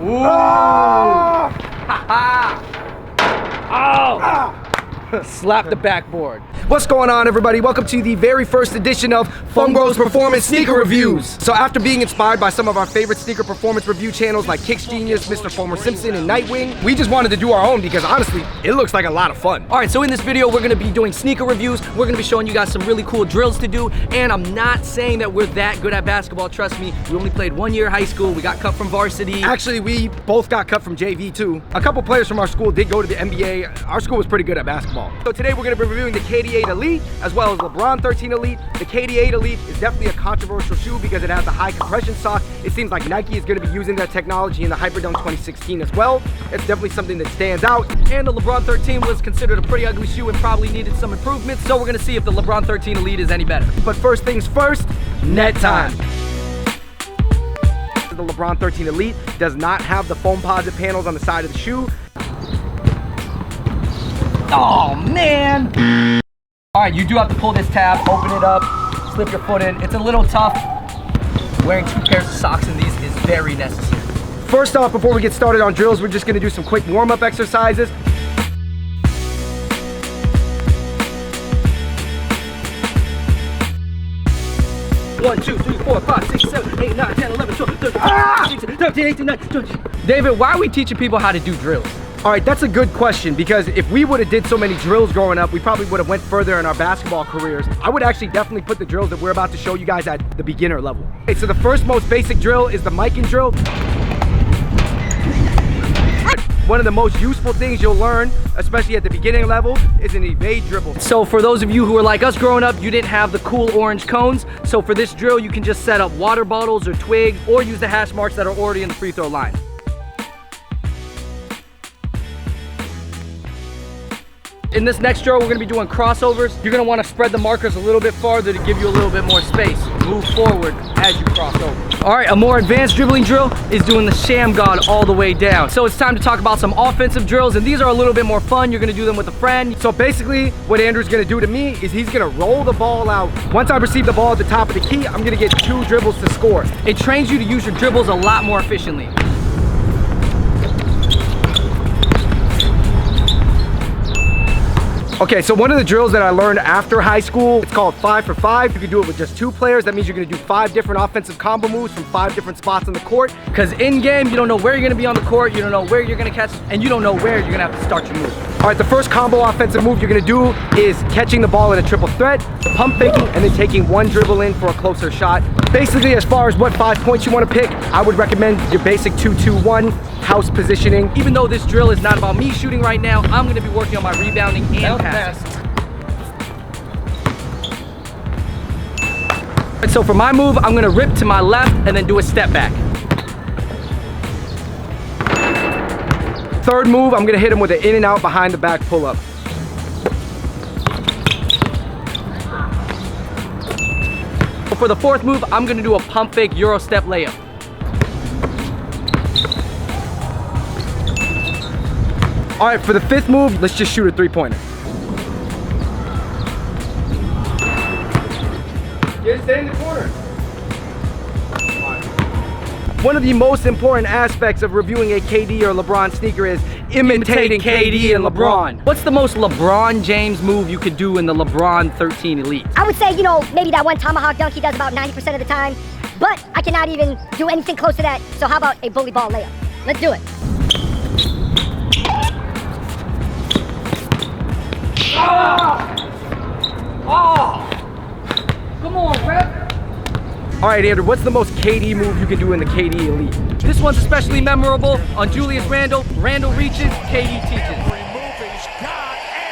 Ooh. Oh. Oh. Slap the backboard. What's going on, everybody? Welcome to the very first edition of Fung Bros Performance Sneaker Reviews. So after being inspired by some of our favorite sneaker performance review channels like Kicks Genius, Mr. Foamer Simpson, and Nightwing, we just wanted to do our own because honestly, it looks like a lot of fun. All right, so in this video, we're gonna be doing sneaker reviews. We're gonna be showing you guys some really cool drills to do. And I'm not saying that we're that good at basketball, trust me. We only played 1 year of high school. We got cut from varsity. Actually, we both got cut from JV too. A couple players from our school did go to the NBA. Our school was pretty good at basketball. So today we're gonna be reviewing the KD8 Elite as well as LeBRON XIII Elite. The KD8 Elite is definitely a controversial shoe because it has a high compression sock. It seems like Nike is going to be using that technology in the Hyperdunk 2016 as well. It's definitely something that stands out. And the LeBRON XIII was considered a pretty ugly shoe and probably needed some improvements. So we're going to see if the LeBRON XIII Elite is any better. But first things first, net time. The LeBRON XIII Elite does not have the foam posit panels on the side of the shoe. Oh man! All right, you do have to pull this tab, open it up, slip your foot in. It's a little tough. Wearing 2 pairs of socks in these is very necessary. First off, before we get started on drills, we're just gonna do some quick warm-up exercises. One, 2, 3, 4, 5, 6, 7, 8, 9, 10, 11, 12, 13, 14, 15, 18, 19, 20. David, why are we teaching people how to do drills? All right, that's a good question because if we would have did so many drills growing up, we probably would have went further in our basketball careers. I would actually definitely put the drills that we're about to show you guys at the beginner level. Okay, so the first most basic drill is the miking drill. One of the most useful things you'll learn, especially at the beginning level, is an evade dribble. So for those of you who were like us growing up, you didn't have the cool orange cones. So for this drill, you can just set up water bottles or twigs or use the hash marks that are already in the free throw line. In this next drill, we're gonna be doing crossovers. You're gonna wanna spread the markers a little bit farther to give you a little bit more space. Move forward as you cross over. All right, a more advanced dribbling drill is doing the sham god all the way down. So it's time to talk about some offensive drills, and these are a little bit more fun. You're gonna do them with a friend. So basically, what Andrew's gonna do to me is he's gonna roll the ball out. Once I receive the ball at the top of the key, I'm gonna get 2 dribbles to score. It trains you to use your dribbles a lot more efficiently. Okay, so one of the drills that I learned after high school, it's called 5 for 5. You can do it with just 2 players. That means you're gonna do 5 different offensive combo moves from 5 different spots on the court. Because in game, you don't know where you're gonna be on the court, you don't know where you're gonna catch, and you don't know where you're gonna have to start your move. All right, the first combo offensive move you're gonna do is catching the ball in a triple threat, pump faking, and then taking 1 dribble in for a closer shot. Basically, as far as what 5 points you wanna pick, I would recommend your basic 2-2-1 house positioning. Even though this drill is not about me shooting right now, I'm gonna be working on my rebounding and passing. So for my move, I'm gonna rip to my left and then do a step back. Third move, I'm gonna hit him with an in and out behind the back pull up. For the 4th move, I'm gonna do a pump fake Euro step layup. All right, for the 5th move, let's just shoot a 3-pointer. Stay in the corner. One of the most important aspects of reviewing a KD or LeBron sneaker is imitating KD and LeBron. What's the most LeBron James move you could do in the LeBRON XIII Elite? I would say, you know, maybe that one tomahawk dunk he does about 90% of the time, but I cannot even do anything close to that. So how about a bully ball layup? Let's do it. Oh! Come on, rep. All right, Andrew, what's the most KD move you can do in the KD Elite? This one's especially memorable on Julius Randle. Randle reaches, KD teaches.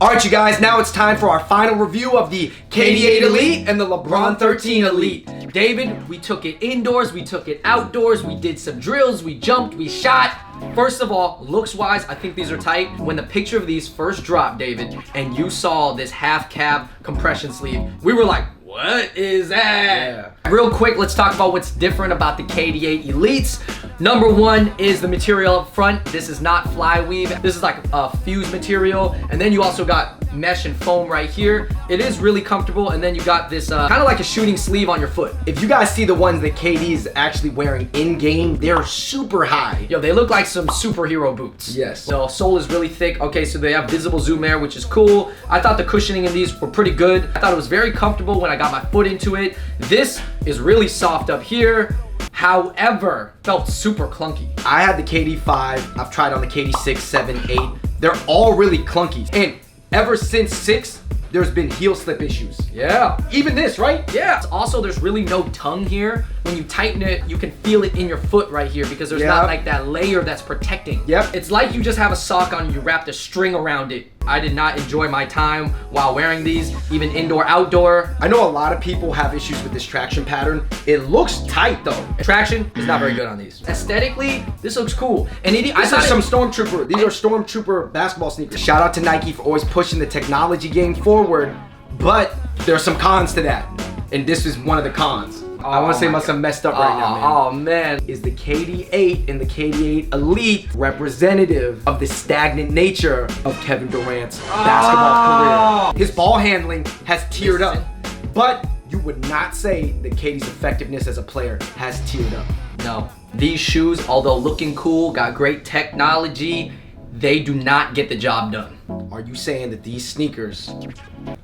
All right, you guys, now it's time for our final review of the KD8 Elite and the LeBRON XIII Elite. David, we took it indoors, we took it outdoors, we did some drills, we jumped, we shot. First of all, looks-wise, I think these are tight. When the picture of these first dropped, David, and you saw this half-cab compression sleeve, we were like, what is that? Yeah. Real quick, let's talk about what's different about the KD8 Elites. Number one is the material up front. This is not fly weave. This is like a fused material. And then you also got mesh and foam right here. It is really comfortable. And then you got this kind of like a shooting sleeve on your foot. If you guys see the ones that KD is actually wearing in game, they're super high. Yo, they look like some superhero boots. Yes. The sole is really thick. Okay, so they have visible zoom air, which is cool. I thought the cushioning in these were pretty good. I thought it was very comfortable when I got my foot into it. This is really soft up here. However, felt super clunky. I had the KD5. I've tried on the KD6, 7, 8. They're all really clunky. And ever since 6, there's been heel slip issues. Yeah. Even this, right? Yeah. Also, there's really no tongue here. When you tighten it, you can feel it in your foot right here because there's not like that layer that's protecting. Yep. It's like you just have a sock on and you wrapped a string around it. I did not enjoy my time while wearing these, even indoor, outdoor. I know a lot of people have issues with this traction pattern. It looks tight though. Traction is not very good on these. Aesthetically, this looks cool. And These are Stormtrooper basketball sneakers. Shout out to Nike for always pushing the technology game forward, but there's some cons to that. And this is one of the cons. I want to say must have messed up right now, man. Oh, man. Is the KD8 and the KD8 Elite representative of the stagnant nature of Kevin Durant's basketball career? His ball handling has tiered up, but you would not say that KD's effectiveness as a player has tiered up. No. These shoes, although looking cool, got great technology, they do not get the job done. Are you saying that these sneakers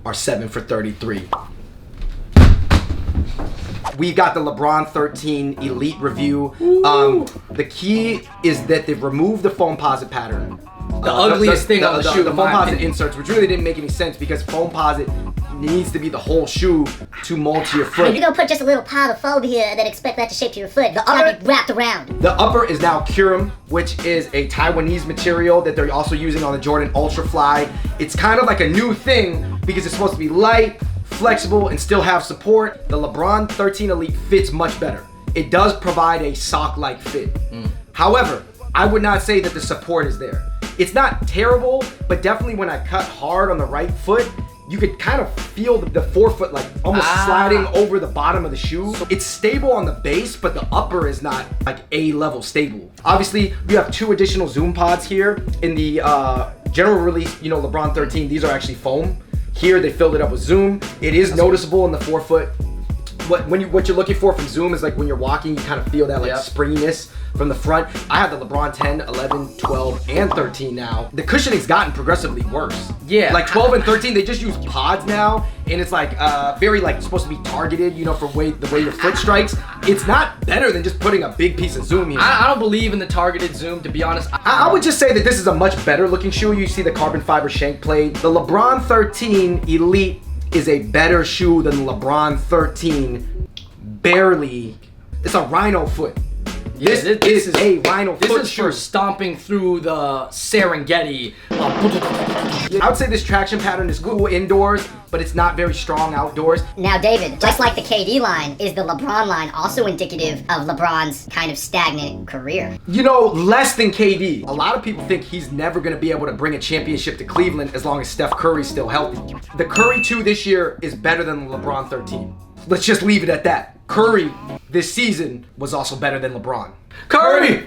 are 7 for 33? We got the LeBron XIII Elite review. The key is that they've removed the foamposite pattern. The ugliest thing on the shoe, the in my foamposite opinion. inserts, which really didn't make any sense because foamposite needs to be the whole shoe to mold to your foot. If you're gonna put just a little pile of foam here and then expect that to shape to your foot, it's gotta be wrapped around. The upper is now Kurum, which is a Taiwanese material that they're also using on the Jordan Ultrafly. It's kind of like a new thing because it's supposed to be light, flexible, and still have support. The LeBron XIII Elite fits much better. It does provide a sock-like fit. However, I would not say that the support is there. It's not terrible, but definitely when I cut hard on the right foot, you could kind of feel the forefoot like almost sliding over the bottom of the shoe. So it's stable on the base, but the upper is not like A-level stable. Obviously, we have 2 additional zoom pods here. In the general release, you know, LeBron XIII, these are actually foam. Here, they filled it up with zoom. It is noticeable in the forefoot. What you're looking for from zoom is like when you're walking, you kind of feel that like springiness from the front. I have the LeBron 10, 11, 12, and 13 now. The cushioning's gotten progressively worse. Yeah. Like 12 and 13, they just use pods now, and it's like very like supposed to be targeted, you know, for the way your foot strikes. It's not better than just putting a big piece of zoom here. I don't believe in the targeted zoom, to be honest. I would just say that this is a much better looking shoe. You see the carbon fiber shank plate. The LeBron 13 Elite is a better shoe than the LeBron 13. Barely. It's a rhino foot. Yeah, this is a rhino foot. This is for stomping through the Serengeti. I would say this traction pattern is cool indoors, but it's not very strong outdoors. Now, David, just like the KD line, is the LeBron line also indicative of LeBron's kind of stagnant career? You know, less than KD. A lot of people think he's never going to be able to bring a championship to Cleveland as long as Steph Curry's still healthy. The Curry 2 this year is better than the LeBron 13. Let's just leave it at that. Curry this season was also better than LeBron. Curry!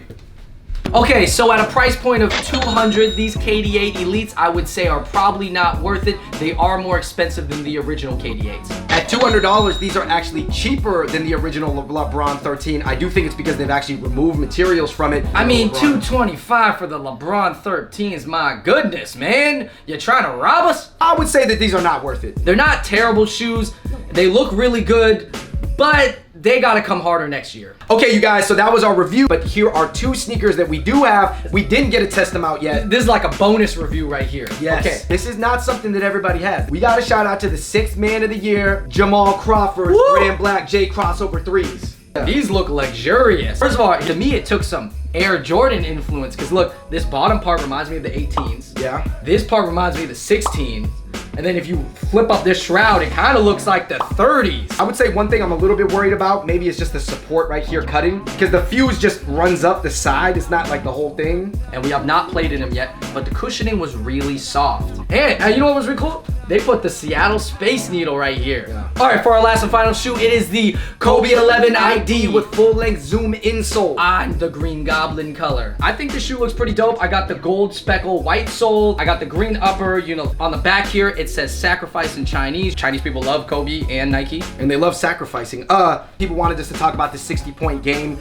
Okay, so at a price point of $200, these KD8 Elites I would say are probably not worth it. They are more expensive than the original KD8s. At $200, these are actually cheaper than the original LeBron 13. I do think it's because they've actually removed materials from it. I mean, $225 for the LeBron 13s, my goodness, man. You trying to rob us? I would say that these are not worth it. They're not terrible shoes. They look really good, but they gotta come harder next year. Okay, you guys, so that was our review, but here are 2 sneakers that we do have. We didn't get to test them out yet. This is like a bonus review right here. Yes. Okay. This is not something that everybody has. We gotta shout out to the 6th man of the year, Jamal Crawford's Woo! Brand Black J crossover 3s. These look luxurious. First of all, to me, it took some Air Jordan influence, because look, this bottom part reminds me of the 18s. Yeah. This part reminds me of the 16s. And then if you flip up this shroud, it kind of looks like the 30s. I would say one thing I'm a little bit worried about, maybe it's just the support right here cutting, because the fuse just runs up the side. It's not like the whole thing. And we have not played in them yet, but the cushioning was really soft. And you know what was really cool? They put the Seattle Space Needle right here. Yeah. All right, for our last and final shoe, it is the Kobe 11 ID with full-length zoom insole on the Green Goblin color. I think the shoe looks pretty dope. I got the gold speckle white sole. I got the green upper. You know, on the back here, it says sacrifice in Chinese. Chinese people love Kobe and Nike. and they love sacrificing. People wanted us to talk about the 60-point game.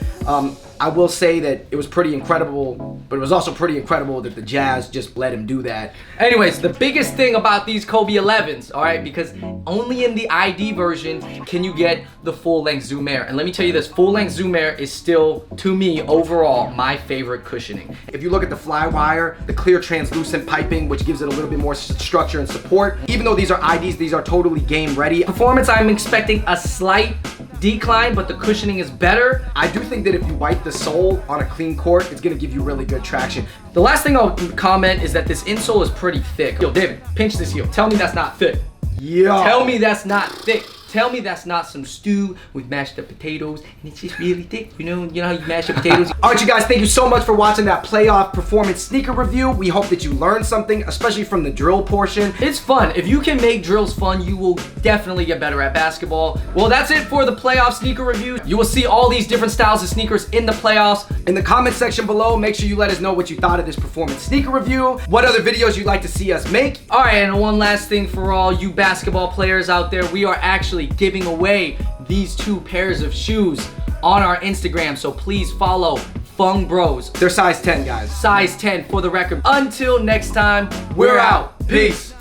I will say that it was pretty incredible, but it was also pretty incredible that the Jazz just let him do that. Anyways, the biggest thing about these Kobe 11s, all right, because only in the ID version can you get the full-length Zoom Air. And let me tell you this, full-length Zoom Air is still, to me, overall, my favorite cushioning. If you look at the Flywire, the clear translucent piping, which gives it a little bit more structure and support. Even though these are IDs, these are totally game ready. Performance, I'm expecting a slight decline, but the cushioning is better. I do think that if you wipe the sole on a clean court, it's gonna give you really good traction. The last thing I'll comment is that this insole is pretty thick. Yo, David, pinch this heel. Tell me that's not thick. Yeah. Tell me that's not thick. Tell me that's not some stew with mashed up potatoes and it's just really thick. You know how you mash up potatoes? All right, you guys, thank you so much for watching that playoff performance sneaker review. We hope that you learned something, especially from the drill portion. It's fun. If you can make drills fun, you will definitely get better at basketball. Well, that's it for the playoff sneaker review. You will see all these different styles of sneakers in the playoffs. In the comment section below, make sure you let us know what you thought of this performance sneaker review, what other videos you'd like to see us make. All right, and one last thing for all you basketball players out there, we are actually giving away these 2 pairs of shoes on our Instagram, so please follow Fung Bros. They're size 10, guys. Size 10 for the record. Until next time, we're out. Peace.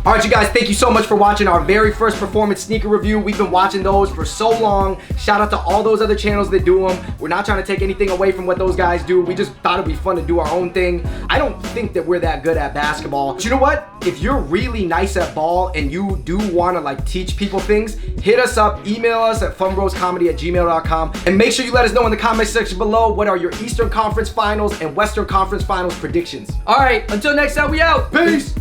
All right, you guys, thank you so much for watching our very first performance sneaker review. We've been watching those for so long. Shout out to all those other channels that do them. We're not trying to take anything away from what those guys do. We just thought it'd be fun to do our own thing. I don't think that we're that good at basketball. But you know what? If you're really nice at ball and you do want to like teach people things, hit us up, email us at funbroscomedy@gmail.com, and make sure you let us know in the comment section below what are your Eastern Conference Finals and Western Conference Finals predictions. All right, until next time, we out. Peace.